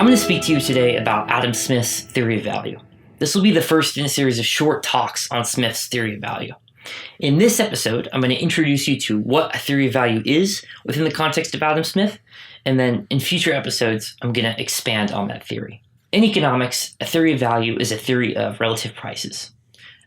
I'm going to speak to you today about Adam Smith's theory of value. This will be the first in a series of short talks on Smith's theory of value. In this episode, I'm going to introduce you to what a theory of value is within the context of Adam Smith, and then in future episodes, I'm going to expand on that theory. In economics, a theory of value is a theory of relative prices.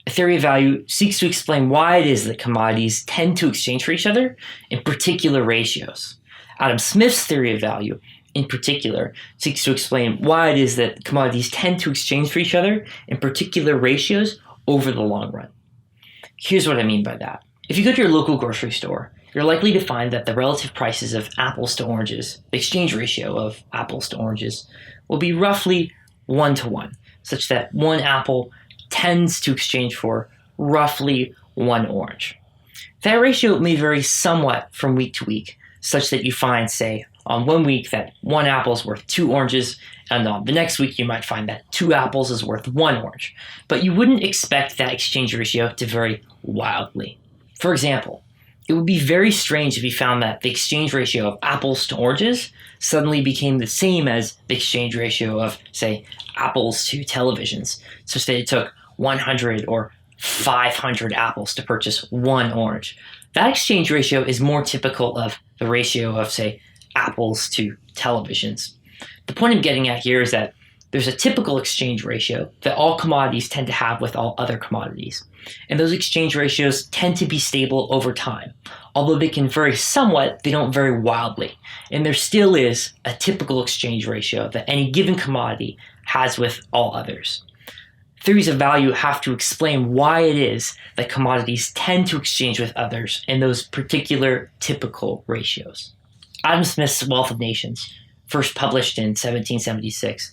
A theory of value seeks to explain why it is that commodities tend to exchange for each other in particular ratios. Adam Smith's theory of value, in particular, seeks to explain why it is that commodities tend to exchange for each other in particular ratios over the long run. Here's what I mean by that. If you go to your local grocery store, you're likely to find that the relative prices of apples to oranges, the exchange ratio of apples to oranges, will be roughly 1-to-1, such that one apple tends to exchange for roughly one orange. That ratio may vary somewhat from week to week, such that you find, say, on one week that one apple is worth 2 oranges, and on the next week you might find that 2 apples is worth 1 orange. But you wouldn't expect that exchange ratio to vary wildly. For example, it would be very strange if you found that the exchange ratio of apples to oranges suddenly became the same as the exchange ratio of, say, apples to televisions, such that it took 100 or 500 apples to purchase 1 orange. That exchange ratio is more typical of the ratio of, say, apples to televisions. The point I'm getting at here is that there's a typical exchange ratio that all commodities tend to have with all other commodities. And those exchange ratios tend to be stable over time. Although they can vary somewhat, they don't vary wildly. And there still is a typical exchange ratio that any given commodity has with all others. Theories of value have to explain why it is that commodities tend to exchange with others in those particular typical ratios. Adam Smith's Wealth of Nations, first published in 1776,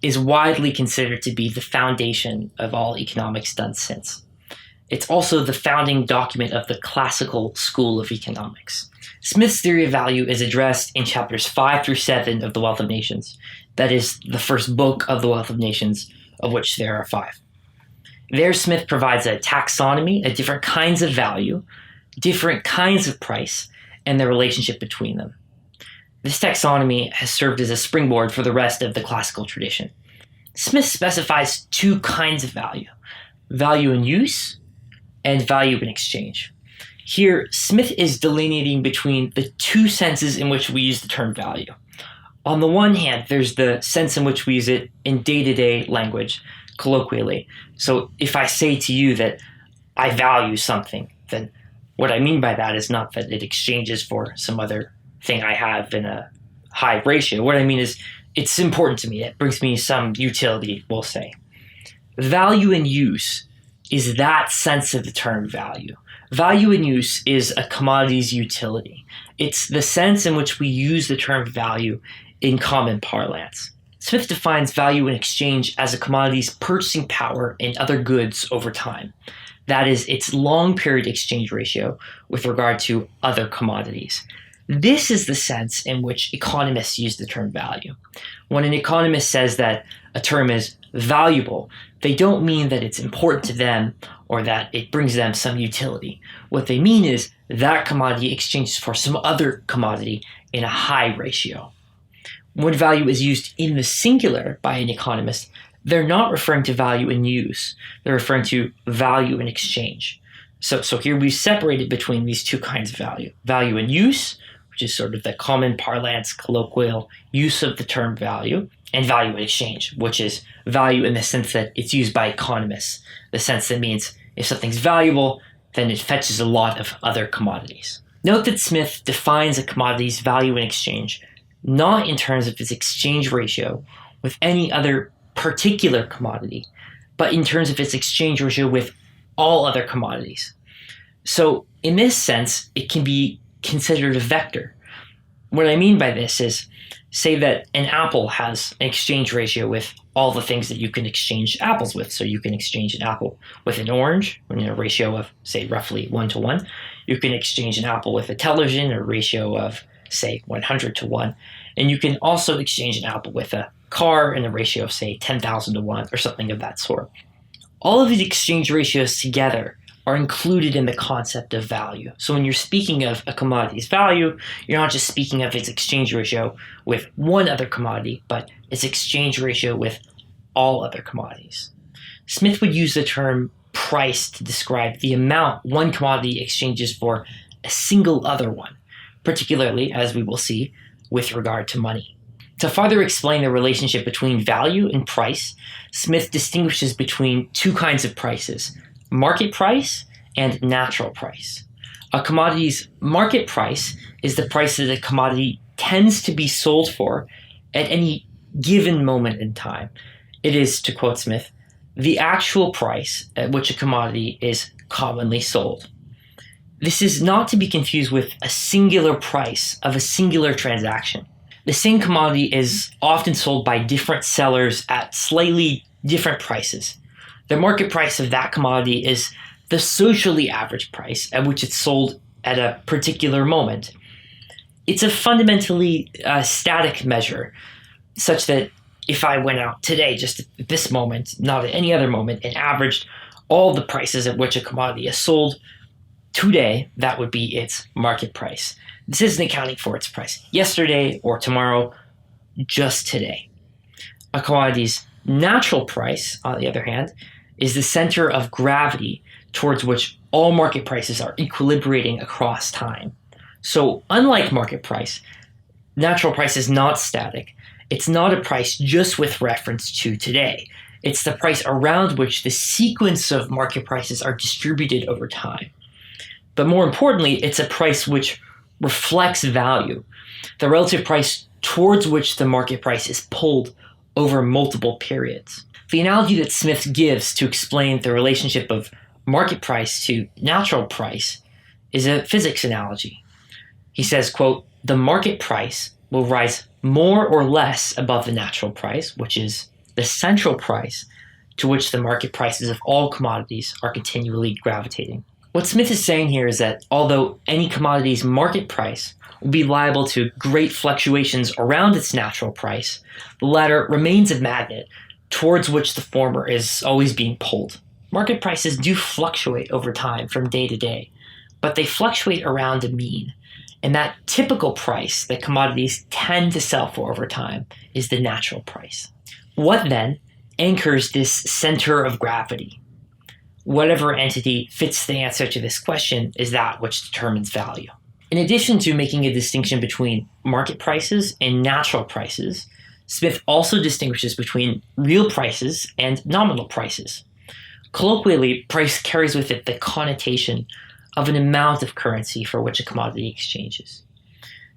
is widely considered to be the foundation of all economics done since. It's also the founding document of the classical school of economics. Smith's theory of value is addressed in chapters 5 through 7 of the Wealth of Nations. That is the first book of the Wealth of Nations, of which there are 5. There, Smith provides a taxonomy of different kinds of value, different kinds of price, and the relationship between them. This taxonomy has served as a springboard for the rest of the classical tradition. Smith specifies 2 kinds of value: value in use and value in exchange. Here, Smith is delineating between the 2 senses in which we use the term value. On the one hand, there's the sense in which we use it in day-to-day language, colloquially. So if I say to you that I value something, then what I mean by that is not that it exchanges for some other thing I have in a high ratio. What I mean is it's important to me. It brings me some utility, we'll say. Value in use is that sense of the term value. Value in use is a commodity's utility. It's the sense in which we use the term value in common parlance. Smith defines value in exchange as a commodity's purchasing power in other goods over time. That is, its long period exchange ratio with regard to other commodities. This is the sense in which economists use the term value. When an economist says that a term is valuable, they don't mean that it's important to them or that it brings them some utility. What they mean is that commodity exchanges for some other commodity in a high ratio. When value is used in the singular by an economist, they're not referring to value in use. They're referring to value in exchange. So here we've separated between these 2 kinds of value. Value in use, which is sort of the common parlance, colloquial use of the term value, and value in exchange, which is value in the sense that it's used by economists, the sense that means if something's valuable, then it fetches a lot of other commodities. Note that Smith defines a commodity's value in exchange not in terms of its exchange ratio with any other particular commodity, but in terms of its exchange ratio with all other commodities. So in this sense, it can be considered a vector. What I mean by this is, say that an apple has an exchange ratio with all the things that you can exchange apples with. So you can exchange an apple with an orange in a ratio of, say, roughly 1-to-1. You can exchange an apple with a television, a ratio of, say, 100-to-1. And you can also exchange an apple with a car in a ratio of, say, 10,000-to-1 or something of that sort. All of these exchange ratios together are included in the concept of value. So when you're speaking of a commodity's value, you're not just speaking of its exchange ratio with one other commodity, but its exchange ratio with all other commodities. Smith would use the term price to describe the amount one commodity exchanges for a single other one, particularly, as we will see, with regard to money. To further explain the relationship between value and price, Smith distinguishes between two kinds of prices: market price and natural price. A commodity's market price is the price that a commodity tends to be sold for at any given moment in time. It is, to quote Smith, the actual price at which a commodity is commonly sold. This is not to be confused with a singular price of a singular transaction. The same commodity is often sold by different sellers at slightly different prices. The market price of that commodity is the socially average price at which it's sold at a particular moment. It's a fundamentally static measure, such that if I went out today, just at this moment, not at any other moment, and averaged all the prices at which a commodity is sold today, that would be its market price. This isn't accounting for its price yesterday or tomorrow, just today. A commodity's natural price, on the other hand, is the center of gravity towards which all market prices are equilibrating across time. So, unlike market price, natural price is not static. It's not a price just with reference to today. It's the price around which the sequence of market prices are distributed over time. But more importantly, it's a price which reflects value, the relative price towards which the market price is pulled over multiple periods. The analogy that Smith gives to explain the relationship of market price to natural price is a physics analogy. He says, quote, "The market price will rise more or less above the natural price, which is the central price to which the market prices of all commodities are continually gravitating." What Smith is saying here is that although any commodity's market price will be liable to great fluctuations around its natural price, the latter remains a magnet towards which the former is always being pulled. Market prices do fluctuate over time from day to day, but they fluctuate around a mean. And that typical price that commodities tend to sell for over time is the natural price. What then anchors this center of gravity? Whatever entity fits the answer to this question is that which determines value. In addition to making a distinction between market prices and natural prices, Smith also distinguishes between real prices and nominal prices. Colloquially, price carries with it the connotation of an amount of currency for which a commodity exchanges.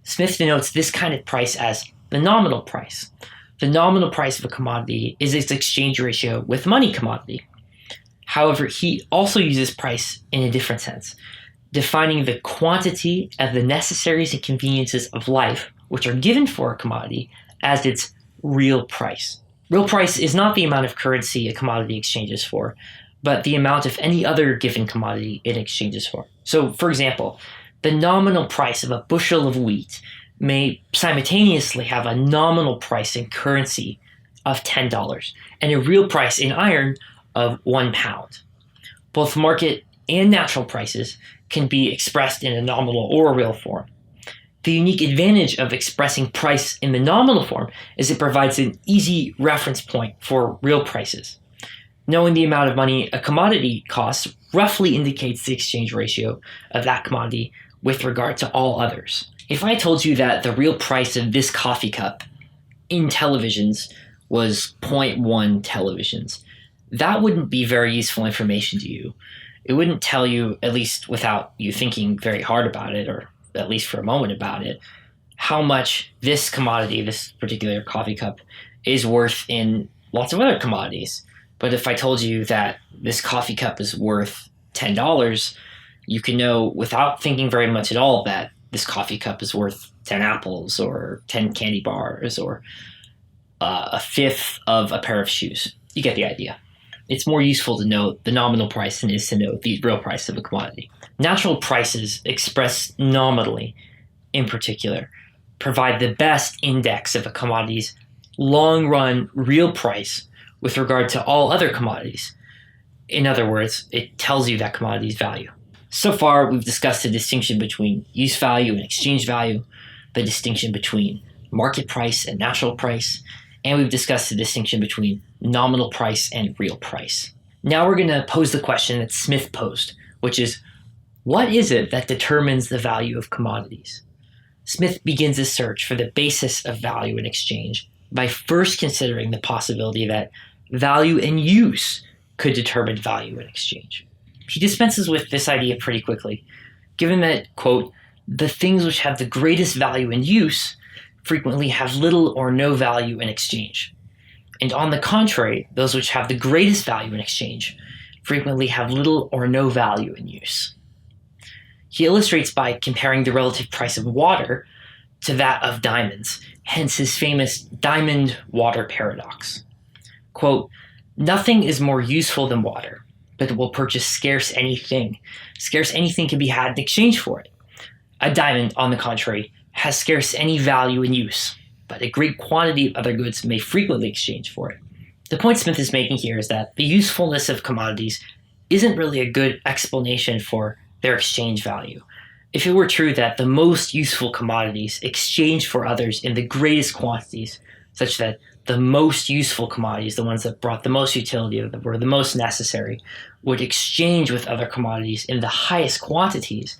Smith denotes this kind of price as the nominal price. The nominal price of a commodity is its exchange ratio with money commodity. However, he also uses price in a different sense, defining the quantity of the necessaries and conveniences of life which are given for a commodity as its real price. Real price is not the amount of currency a commodity exchanges for, but the amount of any other given commodity it exchanges for. So, for example, the nominal price of a bushel of wheat may simultaneously have a nominal price in currency of $10 and a real price in iron of 1 pound. Both market and natural prices can be expressed in a nominal or a real form. The unique advantage of expressing price in the nominal form is it provides an easy reference point for real prices. Knowing the amount of money a commodity costs roughly indicates the exchange ratio of that commodity with regard to all others. If I told you that the real price of this coffee cup in televisions was 0.1 televisions, that wouldn't be very useful information to you. It wouldn't tell you, at least without you thinking very hard about it, or at least for a moment about it, how much this commodity, this particular coffee cup, is worth in lots of other commodities. But if I told you that this coffee cup is worth $10, you can know without thinking very much at all that this coffee cup is worth 10 apples or 10 candy bars or a fifth of a pair of shoes. You get the idea. It's more useful to know the nominal price than it is to know the real price of a commodity. Natural prices expressed nominally, in particular, provide the best index of a commodity's long-run real price with regard to all other commodities. In other words, it tells you that commodity's value. So far, we've discussed the distinction between use value and exchange value, the distinction between market price and natural price, and we've discussed the distinction between nominal price and real price. Now we're going to pose the question that Smith posed, which is, what is it that determines the value of commodities? Smith begins his search for the basis of value in exchange by first considering the possibility that value in use could determine value in exchange. He dispenses with this idea pretty quickly, given that, quote, the things which have the greatest value in use frequently have little or no value in exchange. And on the contrary, those which have the greatest value in exchange frequently have little or no value in use. He illustrates by comparing the relative price of water to that of diamonds, hence his famous diamond-water paradox. Quote, nothing is more useful than water, but it will purchase scarce anything. Scarce anything can be had in exchange for it. A diamond, on the contrary, has scarce any value in use, but a great quantity of other goods may frequently exchange for it. The point Smith is making here is that the usefulness of commodities isn't really a good explanation for their exchange value. If it were true that the most useful commodities exchange for others in the greatest quantities, such that the most useful commodities, the ones that brought the most utility, that were the most necessary, would exchange with other commodities in the highest quantities,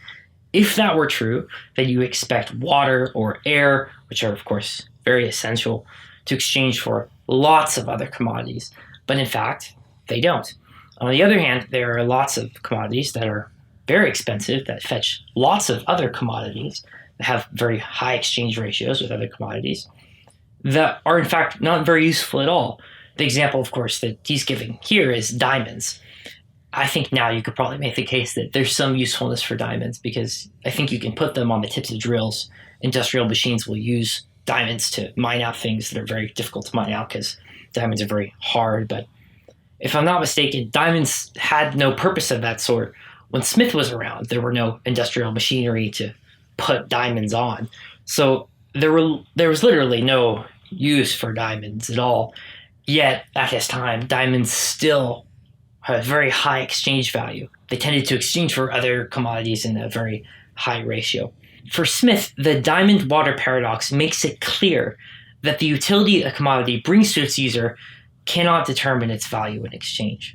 if that were true, then you expect water or air, which are of course very essential, to exchange for lots of other commodities. But in fact, they don't. On the other hand, there are lots of commodities that are very expensive, that fetch lots of other commodities, that have very high exchange ratios with other commodities, that are in fact not very useful at all. The example, of course, that he's giving here is diamonds. I think now you could probably make the case that there's some usefulness for diamonds, because I think you can put them on the tips of drills. Industrial machines will use diamonds to mine out things that are very difficult to mine out because diamonds are very hard. But if I'm not mistaken, diamonds had no purpose of that sort. When Smith was around, there were no industrial machinery to put diamonds on. So there was literally no use for diamonds at all. Yet, at his time, diamonds still had a very high exchange value. They tended to exchange for other commodities in a very high ratio. For Smith, the diamond-water paradox makes it clear that the utility a commodity brings to its user cannot determine its value in exchange.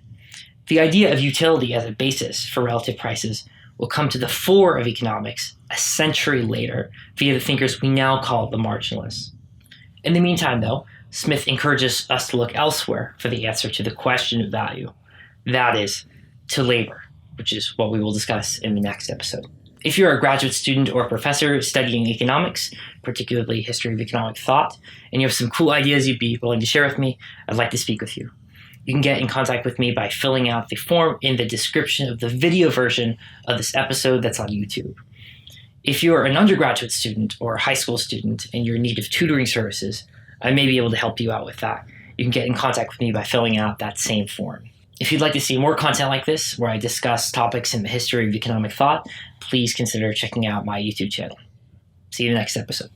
The idea of utility as a basis for relative prices will come to the fore of economics a century later via the thinkers we now call the marginalists. In the meantime, though, Smith encourages us to look elsewhere for the answer to the question of value. That is, to labor, which is what we will discuss in the next episode. If you're a graduate student or a professor studying economics, particularly history of economic thought, and you have some cool ideas you'd be willing to share with me, I'd like to speak with you. You can get in contact with me by filling out the form in the description of the video version of this episode that's on YouTube. If you're an undergraduate student or a high school student and you're in need of tutoring services, I may be able to help you out with that. You can get in contact with me by filling out that same form. If you'd like to see more content like this, where I discuss topics in the history of economic thought, please consider checking out my YouTube channel. See you in the next episode.